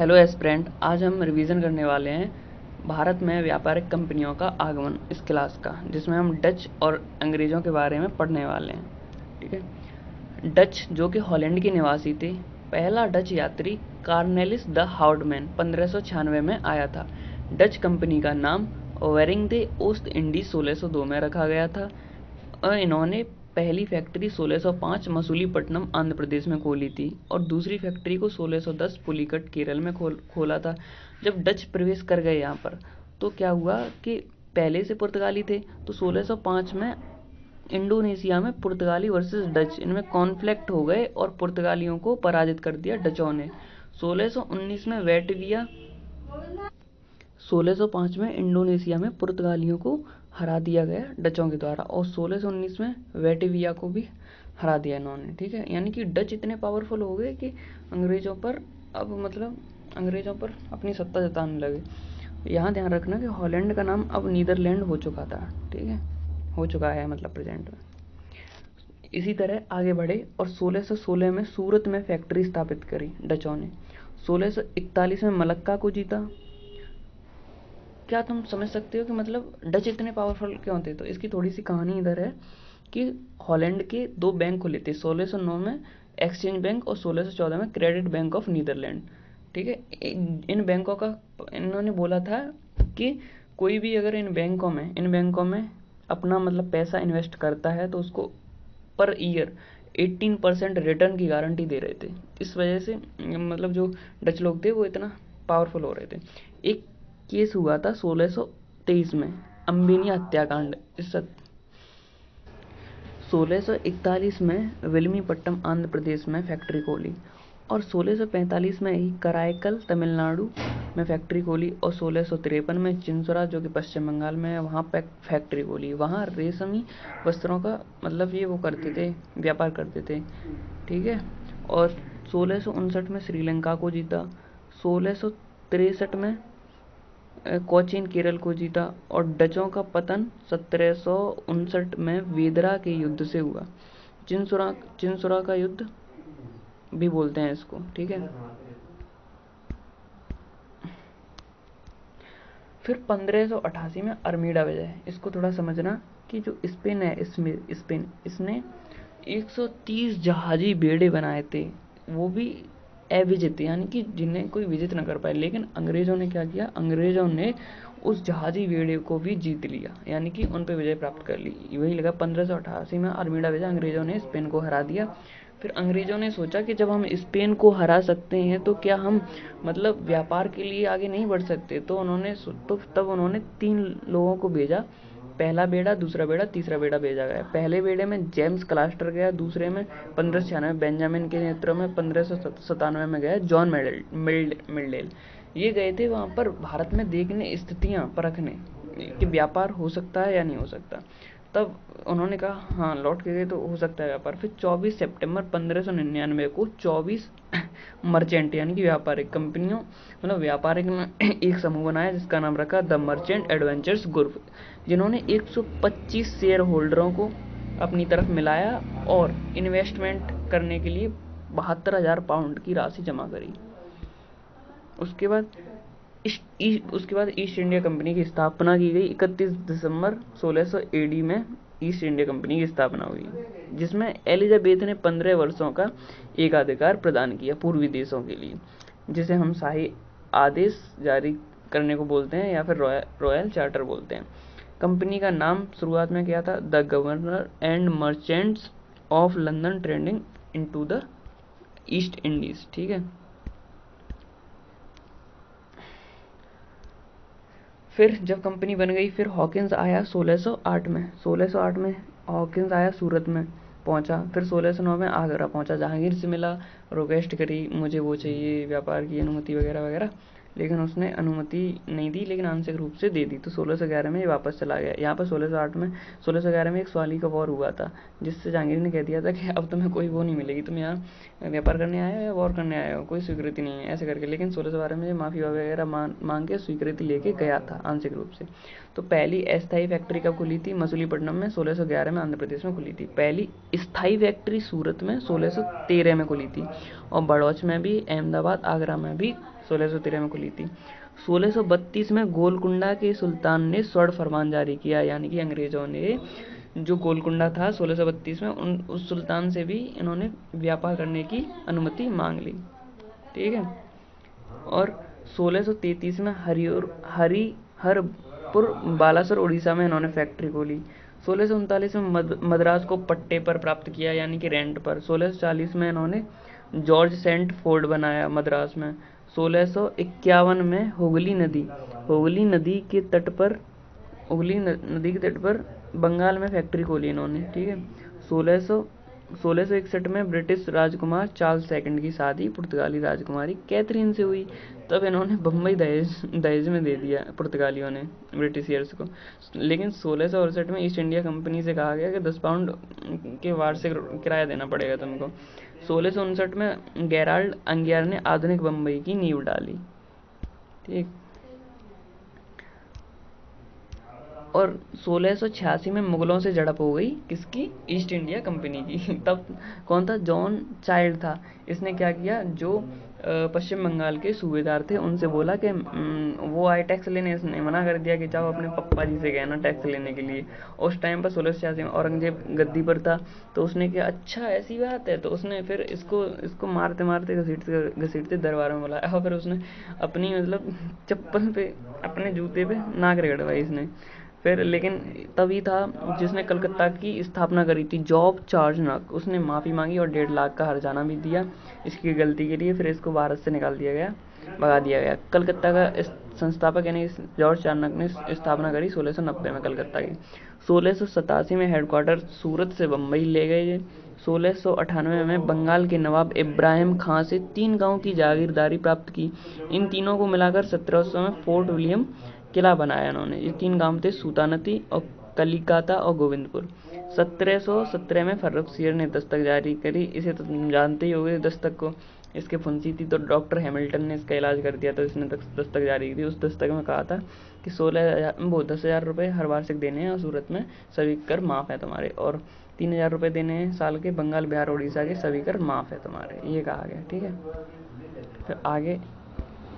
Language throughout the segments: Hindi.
हेलो एस्पिरेंट, आज हम रिवीजन करने वाले हैं भारत में व्यापारिक कंपनियों का आगमन इस क्लास का, जिसमें हम डच और अंग्रेज़ों के बारे में पढ़ने वाले हैं। ठीक है। डच जो कि हॉलैंड के निवासी थे। पहला डच यात्री कार्नेलिस द हाउडमैन 1596 में आया था। डच कंपनी का नाम वेरिंग दे ओस्ट इंडीज 1602 में रखा गया था और इन्होंने पहली फैक्ट्री 1605 मसूलीपट्टनम आंध्र प्रदेश में खोली थी और दूसरी फैक्ट्री को 1610 पुलिकट केरल में खोला था। जब डच प्रवेश कर गए यहाँ पर तो क्या हुआ कि पहले से पुर्तगाली थे, तो 1605 में इंडोनेशिया में पुर्तगाली वर्सेस डच इनमें कॉन्फ्लिक्ट हो गए और पुर्तगालियों को पराजित कर दिया डचों ने। 1619 में वेटविया 1605 में इंडोनेशिया में पुर्तगालियों को हरा दिया गया डचों के द्वारा और 1619 में वेटिविया को भी हरा दिया इन्होंने। ठीक है, यानी कि डच इतने पावरफुल हो गए कि अंग्रेज़ों पर अंग्रेज़ों पर अपनी सत्ता जताने लगे। यहाँ ध्यान रखना कि हॉलैंड का नाम अब नीदरलैंड हो चुका था। ठीक है, हो चुका है मतलब प्रेजेंट में। इसी तरह आगे बढ़े और 1616 में सूरत में फैक्ट्री स्थापित करी डचों ने। 1641 में मलक्का को जीता। क्या तुम समझ सकते हो कि मतलब डच इतने पावरफुल क्यों थे? तो इसकी थोड़ी सी कहानी इधर है कि हॉलैंड के दो बैंक खुले थे, 1609 में एक्सचेंज बैंक और 1614 में क्रेडिट बैंक ऑफ नीदरलैंड। ठीक है, इन बैंकों का इन्होंने बोला था कि कोई भी अगर इन बैंकों में अपना मतलब पैसा इन्वेस्ट करता है तो उसको पर ईयर 18% रिटर्न की गारंटी दे रहे थे। इस वजह से मतलब जो डच लोग थे वो इतना पावरफुल हो रहे थे। एक केस हुआ था 1623 में, अम्बिनी हत्याकांड। इस 1641 में विल्मीपट्टम आंध्र प्रदेश में फैक्ट्री खोली और 1645 में ही कराईकल तमिलनाडु में फैक्ट्री खोली और 1653 में चिंसोरा जो कि पश्चिम बंगाल में है वहाँ पे फैक्ट्री खोली। वहाँ रेशमी वस्त्रों का मतलब ये वो करते थे, व्यापार करते थे। ठीक है, और 1659 में श्रीलंका को जीता। 1663 में कोचीन केरल को जीता और डचों का पतन 1759 में वेदरा के युद्ध से हुआ। चिंसुरा का युद्ध भी बोलते हैं इसको। ठीक है, फिर 1588 में अर्मीडा विजय। इसको थोड़ा समझना कि जो स्पेन है इसने 130 जहाजी बेड़े बनाए थे, वो भी अविजित, यानी कि जिन्हें कोई विजित न कर पाए। लेकिन अंग्रेज़ों ने क्या किया, अंग्रेज़ों ने उस जहाजी बेड़े को भी जीत लिया, यानी कि उन पर विजय प्राप्त कर ली। वही लगा 1588 में अर्मीडा विजय, अंग्रेज़ों ने स्पेन को हरा दिया। फिर अंग्रेज़ों ने सोचा कि जब हम स्पेन को हरा सकते हैं तो क्या हम मतलब व्यापार के लिए आगे नहीं बढ़ सकते? तो तब उन्होंने 3 लोगों को भेजा। पहला बेड़ा, दूसरा बेड़ा, तीसरा बेड़ा भेजा गया। पहले बेड़े में जेम्स क्लास्टर गया, दूसरे में 1596 बेंजामिन के नेतृत्व में, 1597 में गया जॉन मिल्डेल। ये गए थे वहाँ पर भारत में देखने, स्थितियाँ परखने कि व्यापार हो सकता है या नहीं हो सकता। तब उन्होंने कहा हाँ, लौट के गए तो हो सकता है व्यापार। फिर 24 सितंबर 1599 को 24 मर्चेंट यानी कि व्यापारिक कंपनियों मतलब व्यापारिक ने एक समूह बनाया जिसका नाम रखा द मर्चेंट एडवेंचर्स ग्रुप, जिन्होंने 125 शेयर होल्डरों को अपनी तरफ मिलाया और इन्वेस्टमेंट करने के लिए 72,000 पाउंड की राशि जमा करी। उसके बाद ईस्ट इंडिया कंपनी की स्थापना की गई। 31 दिसंबर 1600 एडी में ईस्ट इंडिया कंपनी की स्थापना हुई, जिसमें एलिजाबेथ ने 15 वर्षों का एकाधिकार प्रदान किया पूर्वी देशों के लिए, जिसे हम शाही आदेश जारी करने को बोलते हैं या फिर रॉयल चार्टर बोलते हैं। कंपनी का नाम शुरुआत में क्या था, the governor and merchants of London trading into the east Indies. ठीक है, फिर जब कंपनी बन गई फिर हॉकिंस आया 1608 में हॉकिंस आया, सूरत में पहुंचा। फिर 1609 में आगरा पहुंचा, जहांगीर से मिला, रिक्वेस्ट करी मुझे वो चाहिए व्यापार की अनुमति वगैरह वगैरह, लेकिन उसने अनुमति नहीं दी, लेकिन आंशिक रूप से दे दी। तो 1611 में ये वापस चला गया। यहाँ पर 1611 में एक सवाली का वॉर हुआ था, जिससे जहांगीर ने कह दिया था कि अब तुम्हें कोई वो नहीं मिलेगी, तुम यहाँ व्यापार करने आए हो या वॉर करने आए हो, कोई स्वीकृति नहीं है, ऐसे करके। लेकिन 1612 में माफ़ी वगैरह मांग के स्वीकृति लेके गया था आंशिक रूप से। तो पहली अस्थायी फैक्ट्री कब खुली थी? मसूलीपट्टनम में 1611 में आंध्र प्रदेश में खुली थी। पहली स्थायी फैक्ट्री सूरत में 1613 में खुली थी और बड़ौच में भी, अहमदाबाद, आगरा में भी 1613 में खुली थी। 1632 में गोलकुंडा के सुल्तान ने स्वर्ण फरमान जारी किया, यानी कि अंग्रेजों ने जो गोलकुंडा था 1632 में उस सुल्तान से भी इन्होंने व्यापार करने की अनुमति मांग ली। ठीक है। और 1633 में हरिहरपुर बालासोर उड़ीसा में इन्होंने फैक्ट्री खोली। 1639 में मद्रास को पट्टे पर प्राप्त किया, यानी कि रेंट पर। 1640 में इन्होंने जॉर्ज सेंट फोर्ड बनाया मद्रास में। 1651 में हुगली नदी के तट पर बंगाल में फैक्ट्री खोली इन्होंने। ठीक है। 1661 में ब्रिटिश राजकुमार चार्ल्स सेकंड की शादी पुर्तगाली राजकुमारी कैथरीन से हुई। तब इन्होंने बम्बई दहेज में दे दिया पुर्तगालियों ने ब्रिटिशियर्स को। लेकिन 1668 में ईस्ट इंडिया कंपनी से कहा गया कि 10 पाउंड के वार्षिक किराया देना पड़ेगा तुमको। 1659 में गेराल्ड अंगियार ने आधुनिक बम्बई की नींव डाली। ठीक। और 1686 में मुगलों से झड़प हो गई, किसकी? ईस्ट इंडिया कंपनी की। तब कौन था? जॉन चाइल्ड था। इसने क्या किया, जो पश्चिम बंगाल के सूबेदार थे उनसे बोला कि वो आए टैक्स लेने। इसने मना कर दिया कि जाओ अपने पप्पा जी से कहना टैक्स लेने के लिए। उस टाइम पर 1686 में औरंगजेब गद्दी पर था, तो उसने कहा अच्छा ऐसी बात है, तो उसने फिर इसको मारते मारते घसीटते दरबार में बुलाया, और फिर उसने अपनी मतलब चप्पल पे, अपने जूते पे नाक रगड़वाई इसने। फिर लेकिन तभी था जिसने कलकत्ता की स्थापना करी थी, जॉब चार्नक, उसने माफ़ी मांगी और 1.5 लाख का हर्जाना भी दिया इसकी गलती के लिए। फिर इसको भारत से निकाल दिया गया, भगा दिया गया। कलकत्ता का संस्थापक यानी जॉर्ज चार्नक ने स्थापना करी 1690 में कलकत्ता की। 1687 में हेडक्वार्टर सूरत से बम्बई ले गए। 1698 में बंगाल के नवाब इब्राहिम खां से 3 गांव की जागीरदारी प्राप्त की। इन तीनों को मिलाकर 1700 में फोर्ट विलियम किला बनाया इन्होंने। ये 3 गांव थे, सूतानती और कलिकाता और गोविंदपुर। 1717 में फर्रुखसियर ने दस्तक जारी करी। इसे तो तुम जानते ही होगे दस्तक को, इसके फुंसी थी तो डॉक्टर हैमिल्टन ने इसका इलाज कर दिया, तो इसने दस्तक जारी की थी। उस दस्तक में कहा था कि 10,000 रुपये हर वार्षिक देने हैं और सूरत में सभी कर माफ़ है तुम्हारे, और 3,000 रुपये देने हैं साल के, बंगाल बिहार उड़ीसा के सभी कर माफ़ है तुम्हारे, ये कहा गया। ठीक है। फिर आगे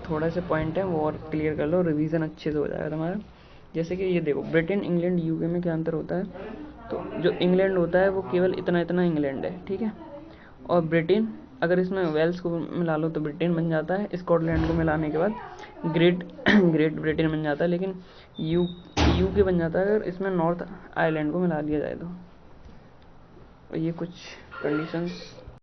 थोड़ा से पॉइंट है वो और क्लियर कर लो, रिवीजन अच्छे से हो जाएगा तुम्हारा। जैसे कि ये देखो, ब्रिटेन, इंग्लैंड, यूके में क्या अंतर होता है? तो जो इंग्लैंड होता है वो केवल इतना इतना इंग्लैंड है। ठीक है। और ब्रिटेन, अगर इसमें वेल्स को मिला लो तो ब्रिटेन बन जाता है। स्कॉटलैंड को मिलाने के बाद ग्रेट ब्रिटेन बन जाता है। लेकिन यूके बन जाता है अगर इसमें नॉर्थ आयरलैंड को मिला लिया जाए तो। और ये कुछ कंडीशंस